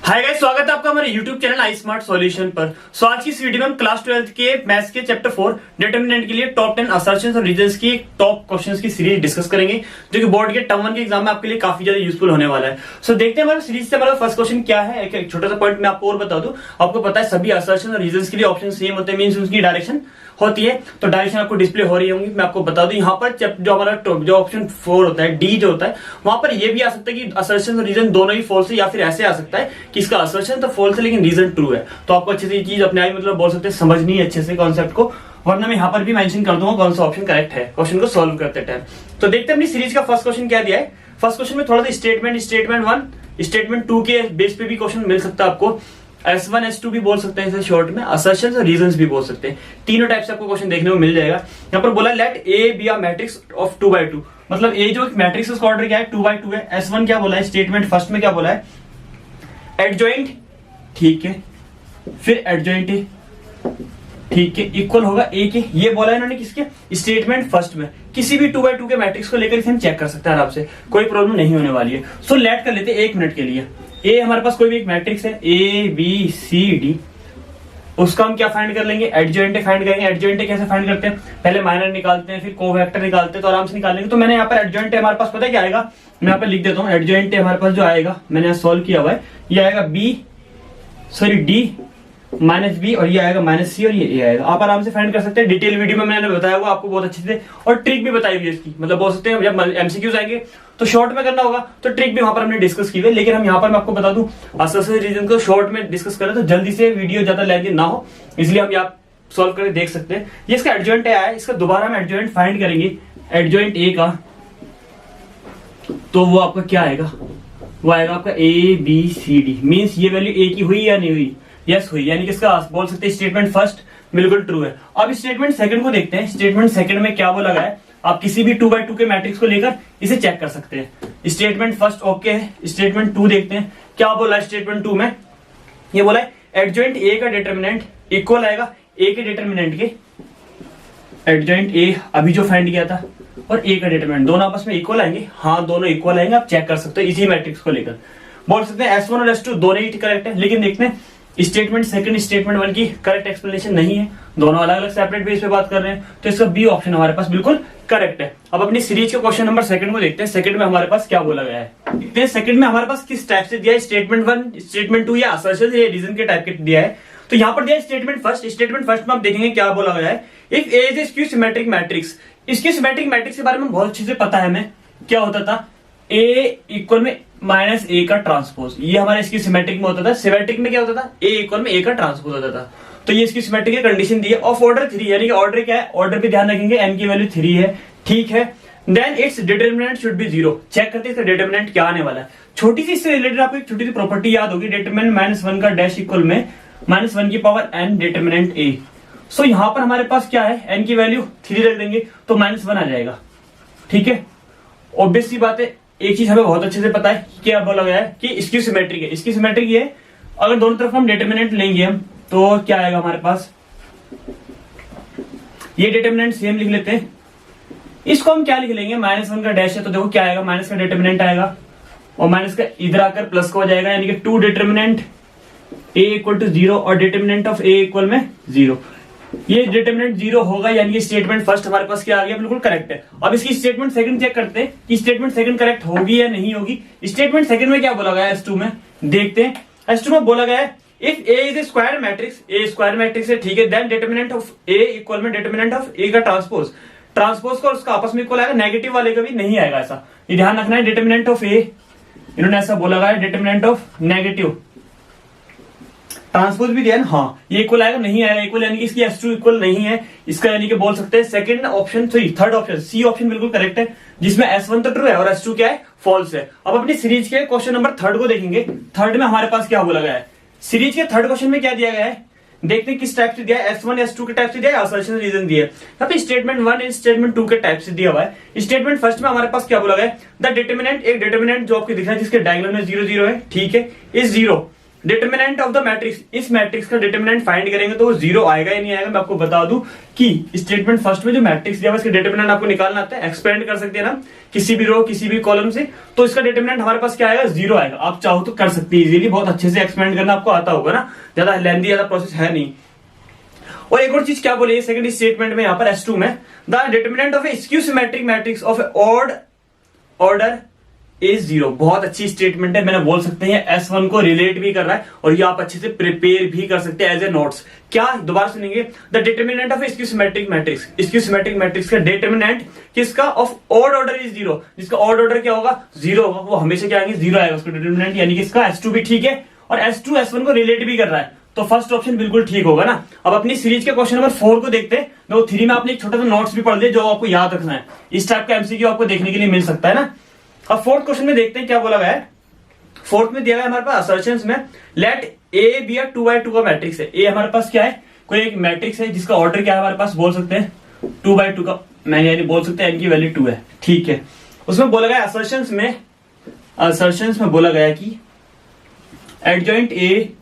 Hi guys, स्वागत है आपका हमारे YouTube चैनल आई स्मार्ट सॉल्यूशन पर। आज की इस वीडियो में हम क्लास 12 के मैथ्स के चैप्टर 4 डिटरमिनेंट के लिए टॉप 10 असर्शंस और रीजंस की टॉप क्वेश्चंस की सीरीज डिस्कस करेंगे, जो कि बोर्ड के टर्म 1 के एग्जाम में आपके लिए काफी ज्यादा यूजफुल होने वाला है। देखते हैं हमारे सीरीज से हमारा फर्स्ट क्वेश्चन क्या है। एक छोटा सा पॉइंट मैं आपको और बता दूं, आपको पता है सभी असर्शन और रीजंस के लिए ऑप्शन सेम होते हैं, मींस उसकी डायरेक्शन होती है। तो डायरेक्शन आपको डिस्प्ले हो रही होंगी, मैं आपको बता दूं। यहाँ पर जो हमारा जो ऑप्शन 4 होता है, डी जो होता है, वहां पर ये भी आ सकता है कि असर्शन और रीजन दोनों ही फॉल्स है, या फिर ऐसे आ सकता है कि इसका असर्शन तो फॉल्स है लेकिन रीजन ट्रू है। तो आपको अच्छे से ये चीज अपने आप मतलब बोल सकते हैं, समझनी है अच्छे से कॉन्सेप्ट को, वरना मैं यहाँ पर भी मेंशन कर दूंगा कौन सा ऑप्शन करेक्ट है क्वेश्चन को सॉल्व करते टाइम। तो देखते हैं अपनी सीरीज का फर्स्ट क्वेश्चन क्या दिया है। फर्स्ट क्वेश्चन में थोड़ा सा स्टेटमेंट 1 स्टेटमेंट 2 के बेस पे भी क्वेश्चन मिल सकता है आपको। S1 S2 भी बोल सकते हैं इसे शॉर्ट में, असर्शंस और रीजंस भी बोल सकते हैं। तीनों टाइप से आपको क्वेश्चन देखने को मिल जाएगा। यहाँ पर बोला let A be a matrix of 2x2, मतलब ए जो मैट्रिक्स उसका ऑर्डर क्या है 2x2 है। S1 क्या बोला है, स्टेटमेंट फर्स्ट में क्या बोला है, एडजॉइंट, ठीक है, फिर एडजॉइंट ए, ठीक है, इक्वल होगा ए के। ये बोला है इन्होंने किसके, स्टेटमेंट फर्स्ट में। किसी भी 2x2 के मैट्रिक्स को लेकर इसे हम चेक कर सकते हैं आराम से, कोई प्रॉब्लम नहीं होने वाली है। लेट कर लेते हैं 1 मिनट के लिए। ए हमारे पास कोई भी एक मैट्रिक्स है, ए बी सी डी, उसका हम क्या फाइंड कर लेंगे, एडजॉइंट फाइंड करेंगे। एडजॉइंट कैसे फाइंड करते हैं, पहले माइनर निकालते हैं, फिर कोवेक्टर निकालते हैं, तो आराम से निकाल लेंगे। तो मैंने यहाँ पर एडजॉइंट हमारे पास पता है क्या आएगा, मैं यहाँ पर लिख देता हूँ। एडजॉइंट हमारे पास जो आएगा, मैंने सोल्व किया हुआ है, ये आएगा डी माइनस बी, और ये आएगा माइनस सी, और ये आएगा। आप आराम से फाइंड कर सकते हैं, डिटेल वीडियो में मैंने बताया हुआ आपको बहुत अच्छे से, और ट्रिक भी बताई हुई है इसकी। मतलब बोल सकते हैं जब एमसीक्यूज आएंगे तो शॉर्ट में करना होगा, तो ट्रिक भी वहां पर हमने डिस्कस की हुई है। लेकिन हम यहाँ पर मैं आपको बता दूं, असोसिएटेड रीजन को शॉर्ट में डिस्कस करें तो जल्दी से वीडियो ज्यादा लेंदी ना हो, इसलिए हम यहाँ सॉल्व करके देख सकते हैं। ये इसका एडजॉइंट आया है, इसका दोबारा हम एडजॉइंट फाइंड करेंगे, एडजॉइंट ए का, तो वो आपका क्या आएगा, वो आएगा आपका A B C D. Means ये वैल्यू ए की हुई या नहीं हुई, यस हुई, यानी कि इसका बोल सकते हैं स्टेटमेंट फर्स्ट बिल्कुल ट्रू है। अब स्टेटमेंट सेकंड को देखते हैं। स्टेटमेंट सेकंड में क्या बोला गया है, आप किसी भी 2x2 के मैट्रिक्स को लेकर इसे चेक कर सकते हैं। स्टेटमेंट फर्स्ट ओके है, स्टेटमेंट 2 देखते हैं क्या बोला है। स्टेटमेंट 2 में ये बोला है एडजॉइंट ए का डिटरमिनेंट इक्वल आएगा ए के डिटरमिनेंट के, एडजॉइंट ए अभी जो फाइंड किया था और ए का डिटरमिनेंट दोनों आपस में इक्वल आएंगे। हाँ, दोनों इक्वल आएंगे, आप चेक कर सकते हो इसी मैट्रिक्स को लेकर। बोल सकते हैं S1 और S2 दोनों ही करेक्ट है, लेकिन देखते हैं स्टेटमेंट सेकंड स्टेटमेंट 1 की करेक्ट एक्सप्लेनेशन नहीं है, दोनों अलग अलग सेपरेट बेस पे बात कर रहे हैं, तो इसका बी ऑप्शन हमारे पास बिल्कुल करेक्ट है। अब अपनी सीरीज के क्वेश्चन नंबर सेकंड को देखते हैं। सेकंड में हमारे पास क्या बोला गया है, देखते हैं सेकंड में हमारे पास किस टाइप से दिया है, स्टेटमेंट 1 स्टेटमेंट 2 या असर्शन या रीजन के टाइप के दिया है। तो यहाँ पर दिया है स्टेटमेंट फर्स्ट। स्टेटमेंट फर्स्ट में आप देखेंगे क्या बोला गया है, if A is A skew symmetric matrix. इसके सिमेट्रिक मैट्रिक्स के बारे में बहुत अच्छे से पता है हमें, क्या होता था, ए इक्वल में माइनस ए का ट्रांसपोज, ये हमारे इसकी सिमेट्रिक में होता था। सिमेट्रिक में क्या होता था, ए इक्वल में ए का ट्रांसपोज होता था। तो ये इसकी सिमेट्रिक की कंडीशन दी है ऑफ ऑर्डर 3, यानी कि ऑर्डर क्या है, ऑर्डर पे ध्यान रखेंगे, एन की वैल्यू 3 है, ठीक है। Then its determinant should be 0, चेक करते हैं इसका डिटरमिनेंट क्या आने वाला है। छोटी सी इससे रिलेटेड आपको एक छोटी सी प्रॉपर्टी याद होगी, डिटरमिनेंट -1 का डैश इक्वल में -1 की पावर n डिटरमिनेंट ए। सो यहाँ पर हमारे पास क्या है, n की वैल्यू 3 रख देंगे तो -1 आ जाएगा, ठीक है। ऑब्वियस सी बात है, एक चीज हमें बहुत अच्छे से पता है क्या बोला गया है कि इसकी सिमेट्रिक है। इसकी सिमेट्रिक ये है, अगर दोनों तरफ हम डिटरमिनेंट लेंगे हम, तो क्या आएगा हमारे पास, ये डिटरमिनेंट सेम लिख लेते हैं। इसको हम क्या लिख लेंगे, -1 का डैश है, तो देखो क्या आएगा, माइनस का डिटरमिनेंट आएगा, और माइनस का इधर आकर प्लस का हो जाएगा, यानी कि 2 डिटरमिनेंट ए इक्वल टू 0 और डिटरमिनेंट ऑफ ए इक्वल में 0। ये डिटरमिनेंट 0 होगा, यानी कि स्टेटमेंट फर्स्ट हमारे पास क्या आ गया, बिल्कुल करेक्ट है। अब इसकी स्टेटमेंट सेकंड चेक करते हैं कि स्टेटमेंट सेकंड करेक्ट होगी या नहीं होगी। स्टेटमेंट सेकंड में क्या बोला गया है S2 में, देखते हैं। S2 में बोला गया है if A is a square matrix, A square matrix है, ठीक है, then determinant of A equal में डिटरमिनेंट ऑफ ए का ट्रांसपोज, ट्रांसपोज का उसका आपस में इक्वल आएगा, नेगेटिव वाले का भी नहीं आएगा, ऐसा ये ध्यान रखना है। डिटरमिनेंट ऑफ ए इन्होंने ऐसा बोला गया है, डिटरमिनेंट ऑफ नेगेटिव ट्रांसपोज भी दिया है, हाँ ये इक्वल आएगा, नहीं आएगा इक्वल, यानी कि इसकी S2 इक्वल नहीं है इसका, यानी कि बोल सकते हैं second option, sorry third option, C option बिल्कुल करेक्ट है, जिसमें S1 तो ट्रू है और S2 क्या है, फॉल्स है। अब अपनी सीरीज के क्वेश्चन नंबर थर्ड को देखेंगे। थर्ड में हमारे पास क्या बोला गया है, सीरीज के थर्ड क्वेश्चन में क्या दिया गया है, देखते हैं किस टाइप से दिया है, S1 S2 के टाइप से दिया है, असर्शन रीजन दिया है। यहाँ पे स्टेटमेंट 1 स्टेटमेंट 2 के टाइप से दिया हुआ है। स्टेटमेंट फर्स्ट में हमारे पास क्या बोला गया है, द डिटरमिनेंट, एक डिटरमिनेंट जो आपको दिख रहा है जिसके डायगोनल में 0 0 है, ठीक है, is 0 determinant of the matrix, इस मैट्रिक्स का डिटर्मिनेंट फाइंड करेंगे तो वो जीरो आएगा या नहीं आएगा। मैं आपको बता दूं कि स्टेटमेंट फर्स्ट में जो मैट्रिक्स दिया हुआ इसका डिटर्मिनेंट आपको निकालना आता है, एक्सपेंड कर सकते हैं ना किसी भी रो किसी भी कॉलम से, तो इसका डिटर्मिनेंट हमारे पास क्या आएगा, जीरो आएगा। आप चाहो तो कर सकते हैं इजीली, बहुत अच्छे से एक्सपेंड करना आपको आता होगा ना, ज्यादा लेंथी ज्यादा प्रोसेस है नहीं। और एक और चीज क्या बोली सेकंड स्टेटमेंट में यहाँ पर S2 में, the determinant of A skew symmetric matrix of A odd order is zero. बहुत अच्छी स्टेटमेंट है, मैंने बोल सकते हैं S1 को रिलेट भी कर रहा है और ये आप अच्छे से प्रिपेयर भी कर सकते हैं एज ए नोट्स। क्या, दोबारा सुनेंगे, the determinant of skew symmetric matrix, skew symmetric matrix का डिटर्मिनेंट किसका, of odd order is zero, जिसका ऑड ऑर्डर क्या होगा, जीरो होगा, वो हमेशा क्या आएंगे, जीरो आएगा उसका डिटर्मिनेंट, यानी कि इसका S2 भी ठीक है और S2 S1 को रिलेट भी कर रहा है, तो फर्स्ट ऑप्शन बिल्कुल ठीक होगा ना। अब अपनी सीरीज के क्वेश्चन नंबर 4 को देखते हैं। देखो 3 में आपने एक छोटा सा नोट्स भी पढ़ लिया जो आपको याद रखना है, इस टाइप का एमसीक्यू आपको देखने के लिए मिल सकता है ना। अब फोर्थ क्वेश्चन में देखते हैं क्या बोला गया है। फोर्थ में दिया गया हमारे पास असर्शंस में, let A be a 2x2 का मैट्रिक्स है। ए हमारे पास क्या है, कोई एक मैट्रिक्स है जिसका ऑर्डर क्या है हमारे पास, बोल सकते हैं 2x2 का, मैंने यानी बोल सकते हैं n की वैल्यू 2 है, ठीक है। उसमें बोला गया असर्शंस में बोला गया कि एडजॉइंट ए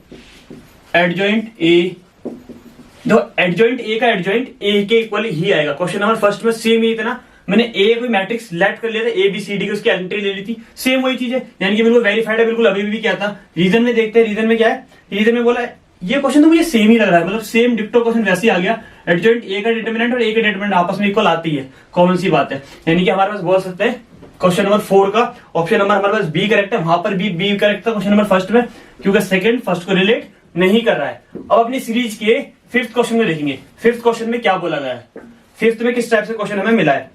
दो एडजॉइंट ए का एडजॉइंट ए के इक्वल ही आएगा। क्वेश्चन नंबर फर्स्ट में सेम ही था ना, मैंने ए कोई मैट्रिक्स लेट कर लिया था, ए बी सी डी की उसकी एंट्री ले ली थी, सेम वही चीज है, यानी कि बिल्कुल वेरीफाइड है, बिल्कुल अभी भी क्या था। रीजन में देखते हैं, रीजन में क्या है, रीजन में बोला है ये क्वेश्चन तो मुझे सेम ही लग रहा है, मतलब सेम डिक्टो क्वेश्चन वैसे ही आ गया, एडजॉइंट ए का डिटरमिनेंट और ए का डिटरमिनेंट आपस में इक्वल आती है, कॉमन सी बात है। यानी कि हमारे पास बोल सकते हैं क्वेश्चन नंबर 4 का ऑप्शन नंबर हमारे पास बी करेक्ट है, वहां पर भी बी करेक्ट था क्वेश्चन नंबर फर्स्ट में, क्योंकि सेकंड फर्स्ट को रिलेट नहीं कर रहा है। अब अपनी सीरीज के फिफ्थ क्वेश्चन में देखेंगे, फिफ्थ क्वेश्चन में क्या बोला गया है, फिफ्थ में किस टाइप से क्वेश्चन हमें मिला है।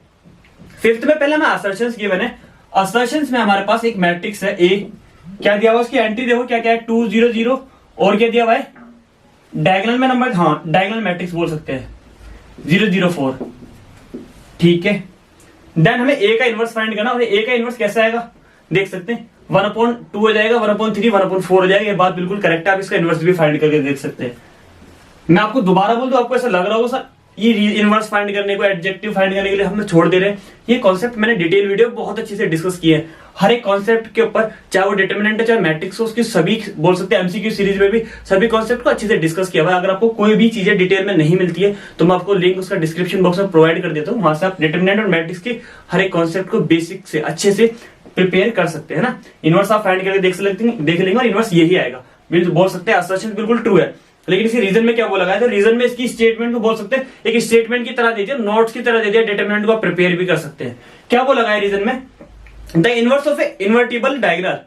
फिफ्थ में पहले हमें असर्शंस किए मैंने, असर्शंस में हमारे पास एक मैट्रिक्स है ए, क्या दिया हुआ उसकी एंट्री देखो क्या क्या है 2 0 0, और क्या दिया हुआ है डायगोनल में नंबर, हाँ डायगोनल मैट्रिक्स बोल सकते हैं 0 0 4, ठीक है। देन हमें ए का इनवर्स फाइंड करना, और ए का इनवर्स कैसा आएगा देख सकते हैं 1/2 हो जाएगा, 1/3 1/4 हो जाएगा, ये बात बिल्कुल करेक्ट है, आप इसका इनवर्स भी फाइंड करके देख सकते हैं। मैं आपको दोबारा बोल दूं, आपको ऐसा लग रहा होगा सर ये इनवर्स फाइंड करने को, एडजेक्टिव फाइंड करने के लिए हम छोड़ दे रहे हैं, ये कॉन्सेप्ट मैंने डिटेल वीडियो बहुत अच्छे से डिस्कस किए हैं, हर एक कॉन्सेप्ट के ऊपर, चाहे वो डिटरमिनेंट है चाहे मैट्रिक्स हो, उसकी सभी बोल सकते हैं एमसीक्यू सीरीज में भी सभी कॉन्सेप्ट को अच्छे से डिस्कस किया हुआ है। अगर आपको कोई भी चीजें डिटेल में नहीं मिलती है तो मैं आपको लिंक उसका डिस्क्रिप्शन बॉक्स में प्रोवाइड कर देता हूँ, वहां से आप डिटरमिनेंट और मैट्रिक्स के हर एक कॉन्सेप्ट को बेसिक से अच्छे से प्रिपेयर कर सकते हैं ना। इनवर्स आप फाइंड करके देख लेंगे और इनवर्स यही आएगा, बोल सकते हैं असर्शन बिल्कुल ट्रू है। लेकिन इसी रीजन में क्या बोला गया, तो रीजन में इसकी स्टेटमेंट को बोल सकते हैं एक स्टेटमेंट की तरह दे दिया, नोट्स की तरह दे दिया, डिटरमिनेंट को आप प्रिपेयर भी कर सकते हैं। क्या बोला गया रीजन में, the inverse of A invertible diagonal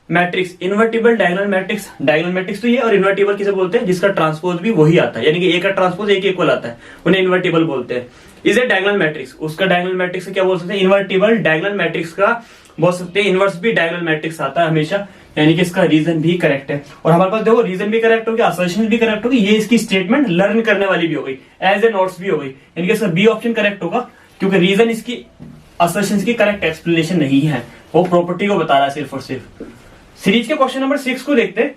matrix, invertible diagonal matrix, diagonal matrix तो ये, और इन्वर्टिबल किसे बोलते हैं जिसका ट्रांसपोज भी वही आता है, यानी कि ए का ट्रांसपोज ए के इक्वल आता है, उन्हें इन्वर्टिबल बोलते हैं। इज ए डायगोनल मैट्रिक्स, उसका डायगोनल मैट्रिक्स क्या बोल सकते हैं, इन्वर्टिबल डायगोनल मैट्रिक्स का बोल सकते हैं इनवर्स भी डायगोनल मैट्रिक्स आता है हमेशा, यानी कि इसका रीजन भी करेक्ट है। और हमारे पास देखो रीजन भी करेक्ट हो गया, असर्शन भी करेक्ट होगी, ये इसकी स्टेटमेंट लर्न करने वाली भी हो गई, एज ए नोट्स भी हो गई, यानी कि इसका बी ऑप्शन करेक्ट होगा, क्योंकि रीजन इसकी असर्शन की करेक्ट एक्सप्लेनेशन नहीं है, वो प्रॉपर्टी को बता रहा है सिर्फ और सिर्फ। सीरीज के क्वेश्चन नंबर 6 को देखते हैं।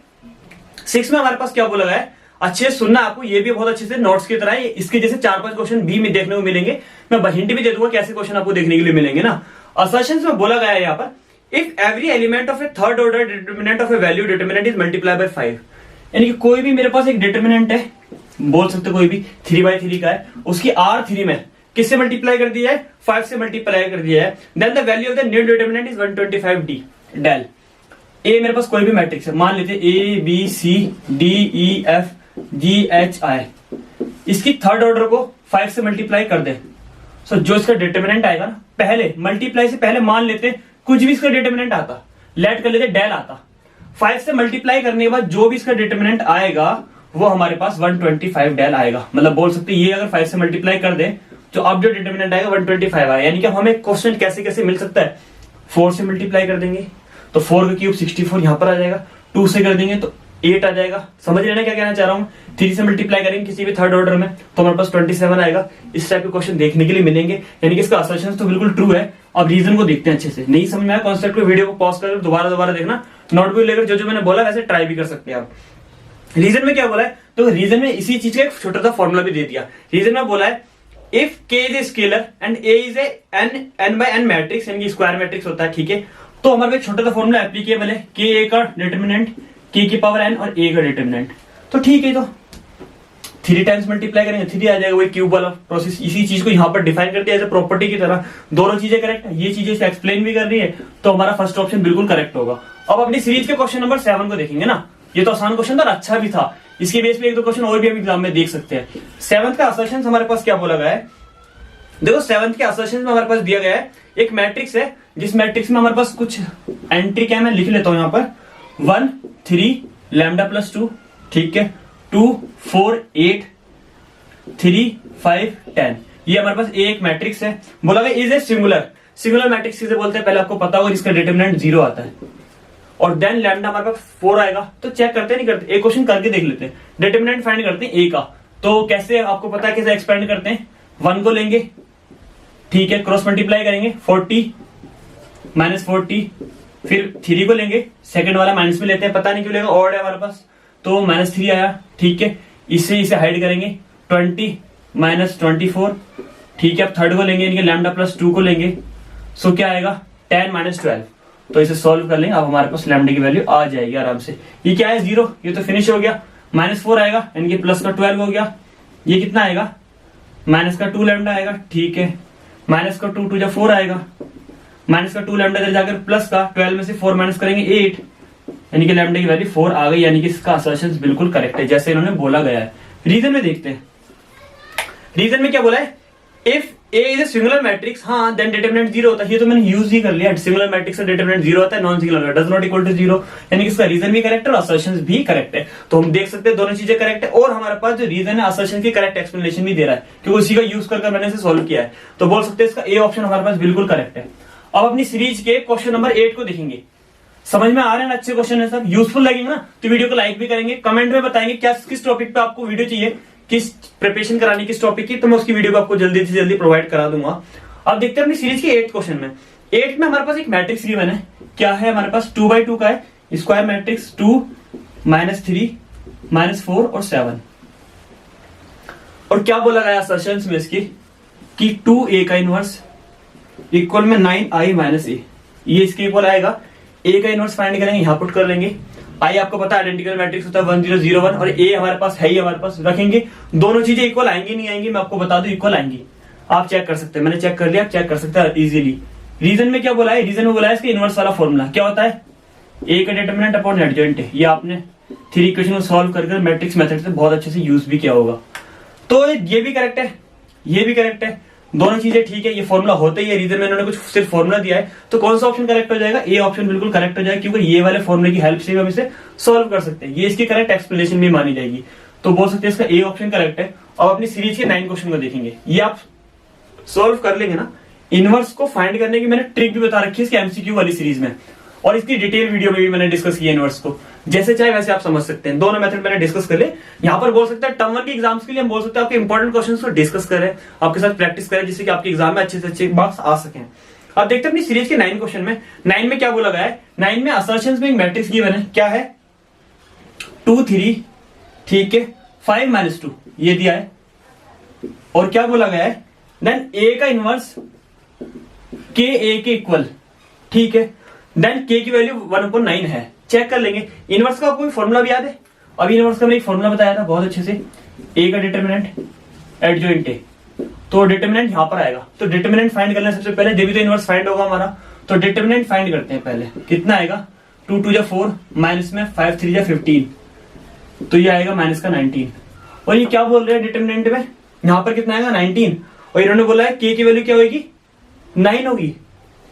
6 में हमारे पास क्या बोला गया है, अच्छे से सुनना आपको, ये भी बहुत अच्छे से नोट्स की तरह है, इसके जैसे 4-5 क्वेश्चन भी में देखने को मिलेंगे, मैं हिंट भी दे दूंगा कैसे क्वेश्चन आपको देखने के लिए मिलेंगे ना। असर्शन में बोला गया है यहाँ पर, if every element of A third order determinant of A value determinant is multiply by 5, यानी कि कोई भी मेरे पास एक डिटरमिनेंट है, बोल सकते कोई भी 3/3 का है, उसकी R3 में किससे मल्टीप्लाई कर दिया है, 5 से मल्टीप्लाई कर दिया है, then the value of the new determinant is 125D डेल। ए मेरे पास कोई भी मैट्रिक्स है, मान लेते A B C D E F G H I, इसकी थर्ड ऑर्डर को 5 से मल्टीप्लाई कर दे, सो जो इसका डिटरमिनेंट आएगा ना, पहले मल्टीप्लाई से पहले मान लेते कुछ भी इसका डिटरमिनेंट आता, लेट कर लेते डेल आता, 5 से मल्टीप्लाई करने के बाद जो भी इसका डिटरमिनेंट आएगा वो हमारे पास 125 डेल आएगा। मतलब बोल सकते ये अगर 5 से मल्टीप्लाई कर दे तो अब जो डिटरमिनेंट आएगा 125 आएगा। यानी कि हमें क्वेश्चन कैसे कैसे मिल सकता है, 4 से मल्टीप्लाई कर देंगे तो 4 का क्यूब 64 यहां पर आ जाएगा, 2 से कर देंगे तो 8 आ जाएगा। समझ रहे ना क्या कहना चाह रहा हूं। 3 से मल्टीप्लाई करेंगे किसी भी थर्ड ऑर्डर में तो हमारे पास 27 आएगा। इस टाइप के क्वेश्चन देखने के लिए मिलेंगे, यानी कि इसका असर्शन तो बिल्कुल ट्रू है। अब रीजन को देखते हैं अच्छे से, नहीं समझ में आया कॉन्सेप्ट को वीडियो को पॉज कर दोबारा देखना, नोटबुक लेकर जो मैंने बोला वैसे ट्राई भी कर सकते हैं आप। रीजन में क्या बोला है, तो रीजन में इसी चीज का एक छोटा सा फॉर्मूला भी दे दिया। रीजन में बोला है if k is a scalar and a is a n by n matrix, यानी कि स्क्वायर मैट्रिक्स होता है, ठीक है। तो हमारे छोटा सा फॉर्मूला एप्लीकेबल है, k a का डिटरमिनेंट, k k की पावर n और a का डिटरमिनेंट। तो ठीक है, तो 3 टाइम्स मल्टीप्लाई करेंगे 3 आ जाएगा, वही क्यूब वाला प्रोसेस। इसी चीज को यहाँ पर डिफाइन कर दिया एज प्रॉपर्टी की तरह। दोनों चीजें करेक्ट है, ये चीजें एक्सप्लेन भी कर रही है, तो हमारा फर्स्ट ऑप्शन बिल्कुल करेक्ट होगा। अब अपनी सीरीज के क्वेश्चन नंबर 7 को देखेंगे ना। ये तो आसान क्वेश्चन था और अच्छा भी था, इसके बेस पे एक दो क्वेश्चन और भी हम एग्जाम में देख सकते हैं। 7th का असर्शन हमारे पास क्या बोला गया है, देखो 7th के असर्शन में हमारे पास दिया गया है एक मैट्रिक्स है, जिस मैट्रिक्स में हमारे पास कुछ एंट्री क्या है, मैं लिख लेता हूं यहाँ पर 1 3 लैम्डा प्लस 2, ठीक है, 2 4 8 3 5 10। ये हमारे पास एक मैट्रिक्स है। बोला गया इज ए सिंगुलर मैट्रिक्स किसे बोलते हैं, पहले आपको पता होगा, जिसका डिटरमिनेंट 0 आता है और देन लैम्डा हमारे पास 4 आएगा। तो चेक करते नहीं करते, एक क्वेश्चन करके देख लेते हैं। डिटरमिनेंट फाइंड करते हैं ए का, तो कैसे आपको पता है कैसे एक्सपेंड करते हैं। 1 को लेंगे, ठीक है, क्रॉस मल्टीप्लाई करेंगे 40 माइनस 40, फिर 3 को लेंगे, सेकंड वाला माइनस में लेते हैं, पता नहीं क्यों लेगा, ऑड है हमारे पास, तो -3 आया, ठीक है। इससे इसे हाइड करेंगे 20 माइनस 24, ठीक है। अब थर्ड को लेंगे, इनके लैम्डा प्लस 2 को लेंगे, सो क्या आएगा 10 माइनस 12। तो इसे सॉल्व कर लेंगे, अब हमारे पास लैम्डा की वैल्यू आ जाएगी आराम से। ये क्या है 0, ये तो फिनिश हो गया। -4 आएगा, इनके प्लस का 12 हो गया, ये कितना आएगा माइनस का 2 लैम्डा आएगा, ठीक है। माइनस का 2 2 4 आएगा, माइनस का 2 लैम्डा इधर जाकर प्लस का 12 में से 4 माइनस करेंगे 8, यानी कि लैम्डा की वैल्यू 4 आ गई, यानी कि इसका असर्शन बिल्कुल करेक्ट है जैसे इन्होंने बोला गया है। रीजन में देखते हैं, रीजन में क्या बोला है, if A is a singular matrix, हाँ देन डिटरमिनेंट 0 होता है। ये तो मैंने यूज ही कर लिया, सिंगुलर मैट्रिक्स का डिटरमिनेंट 0 होता है, non singular does not equal to 0, यानी कि इसका रीजन भी करेक्ट है और असर्शन भी करेक्ट है। तो हम देख सकते हैं दोनों चीजें करेक्ट है, और हमारे पास जो रीजन है असर्शन की करेक्ट एक्सप्लेनेशन भी दे रहा है, क्योंकि उसी का यूज करके मैंने इसे सोल्व किया है। तो बोल सकते हैं इसका ए ऑप्शन हमारे पास बिल्कुल करेक्ट है। अब अपनी सीरीज के क्वेश्चन नंबर 8 को देखेंगे। समझ में आ रहे हैं, अच्छे क्वेश्चन है सब, यूजफुल लगेंगे ना, तो वीडियो को लाइक भी करेंगे, कमेंट में बताएंगे क्या किस टॉपिक पे आपको वीडियो चाहिए, किस प्रिपरेशन करानी किस टॉपिक की, तो मैं उसकी वीडियो को आपको जल्दी से जल्दी प्रोवाइड करा दूंगा। अब देखते हैं अपनी सीरीज के 8th क्वेश्चन में। 8 में हमारे पास एक मैट्रिक्स गिवन है, क्या है हमारे पास 2x2 का है, स्क्वायर मैट्रिक्स 2 -3 -4 और 7। और क्या बोला गया असर्शंस में इसकी कि 2a का इनवर्स इक्वल में 9i - a, ये इसके इक्वल आएगा। a का इनवर्स फाइंड करेंगे, यहां पुट कर लेंगे। आई आपको पता है आइडेंटिकल मैट्रिक्स होता है 1 0 0 1, और ए हमारे पास है ही, हमारे पास रखेंगे। दोनों चीजें इक्वल आएंगी नहीं आएंगी, मैं आपको बता दूं इक्वल आएंगी, आप चेक कर सकते हैं, मैंने चेक कर लिया, आप चेक कर सकते हैं इजीली। रीजन में क्या बोला है, रीजन में बोला है इसका इनवर्स वाला फॉर्मूला क्या होता है, ए का डिटरमिनेंट अपॉन एडजॉइंट है। ये आपने 3 इक्वेशन को सॉल्व करके मैट्रिक्स मेथड से बहुत अच्छे से यूज भी किया होगा। तो ये भी करेक्ट है, ये भी करेक्ट है, दोनों चीजें ठीक है। ये फॉर्मूला होता ही है, रीजन में इन्होंने कुछ सिर्फ फॉर्मूला दिया है, तो कौन सा ऑप्शन करेक्ट हो जाएगा, ए ऑप्शन बिल्कुल करेक्ट हो जाएगा, क्योंकि ये वाले फॉर्मूले की हेल्प से हम इसे सॉल्व कर सकते हैं। ये इसकी करेक्ट एक्सप्लेनेशन भी मानी जाएगी, तो बोल सकते हैं इसका ए ऑप्शन करेक्ट है। अब अपनी सीरीज के 9 क्वेश्चन को देखेंगे, ये आप सॉल्व कर लेंगे ना। इनवर्स को फाइंड करने की मैंने ट्रिक भी बता रखी है इसकी एमसीक्यू वाली सीरीज में, और इसकी डिटेल वीडियो में भी मैंने डिस्कस किया इनवर्स को, जैसे चाहे वैसे आप समझ सकते हैं। दोनों मेथड मैंने डिस्कस कर ले। यहाँ पर बोल सकते हैं टर्म 1 के एग्जाम्स के लिए हम बोल सकते हैं आपके इंपॉर्टेंट क्वेश्चंस को डिस्कस करें, आपके साथ प्रैक्टिस करें, जिससे कि आपके एग्जाम में अच्छे से अच्छे मार्क्स आ सकें। अब देखते हैं अपनी सीरीज के 9 क्वेश्चन में। 9 में क्या बोला गया है, 9 में असर्शंस में एक मैट्रिक्स गिवन है, क्या है 2 3, ठीक है, 5 - 2 ये दिया है, और क्या बोला गया है देन ए का इनवर्स के ए के इक्वल, ठीक है, देन के की वैल्यू 1/9 है। चेक कर लेंगे इनवर्स का, आपको फॉर्मूला भी याद है, अभी इनवर्स का मैंने एक फॉर्मूला बताया था बहुत अच्छे से, ए का डिटरमिनेंट एडजॉइंट ए, तो डिटरमिनेंट यहां पर आएगा। तो डिटरमिनेंट फाइंड करना सबसे पहले, जब भी तो इनवर्स फाइंड होगा हमारा, तो डिटरमिनेंट फाइंड करते हैं पहले। कितना आएगा 2 2 4 माइनस में 5 3 15, तो ये आएगा माइनस का 19। और ये क्या बोल रहे हैं डिटरमिनेंट में, यहां पर कितना आएगा 19, और इन्होंने बोला है के की वैल्यू क्या होगी 9 होगी,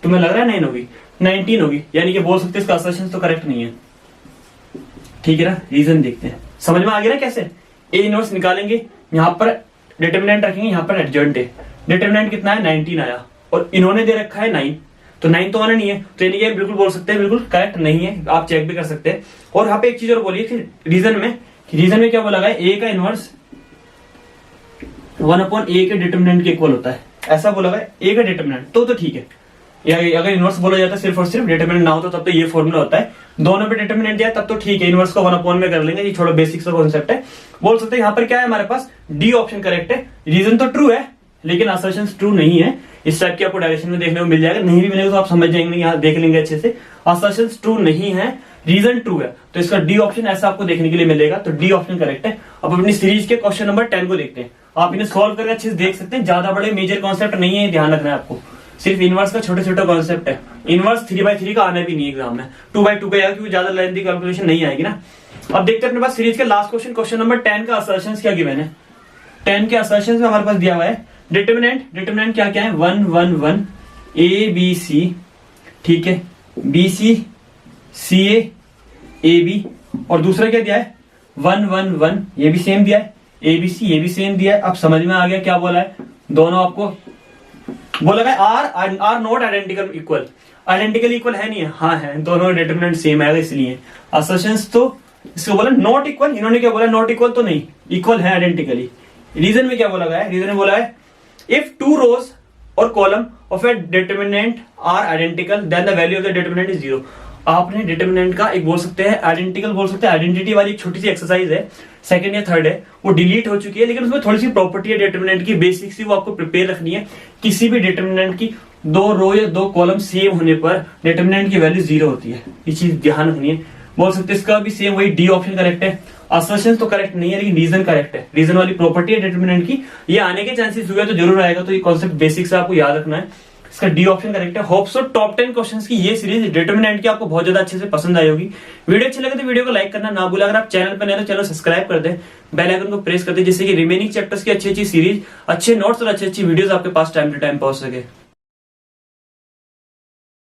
तुम्हें लग रहा है 9 होगी, 19 होगी, यानी कि बोल सकते हैं इसका असर्शन तो करेक्ट नहीं है, ठीक है ना। रीजन देखते हैं, समझ में आ गया ना कैसे। ए इनवर्स निकालेंगे, यहां पर डिटरमिनेंट रखेंगे, यहां पर एडजॉइंट है, डिटरमिनेंट कितना है 19 आया, और इन्होंने दे रखा है 9, तो 9 तो आना नहीं है, तो यानी कि बिल्कुल बोल सकते हैं बिल्कुल करेक्ट नहीं है, आप चेक भी कर सकते हैं। और यहाँ पे एक चीज और बोलिए कि रीजन में क्या बोला गया, ए का इनवर्स 1/a के डिटरमिनेंट के इक्वल होता है, ऐसा बोला गया ए का डिटरमिनेंट, तो ठीक है। या अगर इनवर्स बोला जाता है सिर्फ और सिर्फ डिटरमिनेंट ना हो तो तब तो ये फॉर्मूला होता है, दोनों पे डिटरमिनेंट दिया तब तो ठीक है, इनवर्स को 1/, में कर लेंगे, ये थोड़ा बेसिक सा कॉन्सेप्ट है। बोल सकते हैं यहाँ पर क्या है हमारे पास, डी ऑप्शन करेक्ट है। रीजन तो ट्रू है लेकिन असर्शन ट्रू नहीं है, इस टाइप की आपको डायरेक्शन में देखने को मिल जाएगा, नहीं भी मिलेगा तो आप समझ जाएंगे, यहाँ देख लेंगे अच्छे से। असर्शन ट्रू नहीं है, रीजन ट्रू है, तो इसका डी ऑप्शन ऐसा आपको देखने के लिए मिलेगा, तो डी ऑप्शन करेक्ट है। अब अपनी सीरीज के क्वेश्चन नंबर 10 को देखते हैं। आप इन्हें सॉल्व करके अच्छे से देख सकते हैं, ज्यादा बड़े मेजर कॉन्सेप्ट नहीं है, ध्यान रखना है आपको, सिर्फ इनवर्स का छोटे छोटे कॉन्सेप्ट है। इनवर्स 3/3 का आना भी नहीं एग्जाम में, 2/2 का आएगा, क्योंकि ज्यादा लेंथी कैलकुलेशन नहीं आएगी ना। अब देखते हैं अपने पास सीरीज के लास्ट क्वेश्चन, क्वेश्चन नंबर 10 का असर्शंस क्या गिवन है। 10 के असर्शंस में हमारे पास दिया हुआ है डिटरमिनेंट क्या क्या है, 1 1 1 ABC, ठीक है, BC CA AB, और दूसरा क्या दिया है 1 1 1, ये भी सेम दिया है, ABC ये भी सेम दिया है। अब समझ में आ गया क्या बोला है, दोनों आपको बोला है are not identical equal, identical equal है नहीं है, हाँ है, दोनों डिटरमिनेंट सेम है, इसलिए असर्शंस तो इसको बोला नॉट इक्वल, इन्होंने क्या बोला नॉट इक्वल तो नहीं, इक्वल है आइडेंटिकली। रीजन में क्या बोला गया है, रीजन में बोला है if 2 rows or column of a determinant are identical then the value of the determinant is 0। आपने डिटरमिनेंट का एक बोल सकते हैं आइडेंटिकल बोल सकते हैं, आइडेंटिटी वाली एक छोटी सी एक्सरसाइज है, सेकंड या थर्ड है, वो डिलीट हो चुकी है, लेकिन उसमें थोड़ी सी प्रॉपर्टी है डिटरमिनेंट की बेसिक सी, वो आपको प्रिपेयर रखनी है। किसी भी डिटरमिनेंट की 2 रो या 2 कॉलम सेम होने पर डिटरमिनेंट की वैल्यू 0 होती है, ये चीज ध्यान रखनी है। बोल सकते हैं इसका भी सेम वही डी ऑप्शन करेक्ट है। असर्शन तो करेक्ट नहीं है, लेकिन रीजन करेक्ट है, रीजन वाली प्रॉपर्टी है डिटरमिनेंट की, ये आने के चांसेस हुए तो जरूर आएगा, तो ये कॉन्सेप्ट बेसिक से आपको याद रखना है। इसका डी ऑप्शन करेक्ट है। होप सो टॉप 10 क्वेश्चंस की ये सीरीज डिटरमिनेंट की आपको बहुत ज्यादा अच्छे से पसंद आई होगी। वीडियो अच्छी लगे तो वीडियो को लाइक करना ना भूलें। अगर आप चैनल पर नए तो चैनल सब्सक्राइब कर दें, बेल आइकन को प्रेस कर दें, जिससे कि रिमेनिंग चैप्टर्स की अच्छी अच्छी सीरीज, अच्छे नोट्स और अच्छी अच्छी वीडियोस आपके पास टाइम टू टाइम पहुंच सके।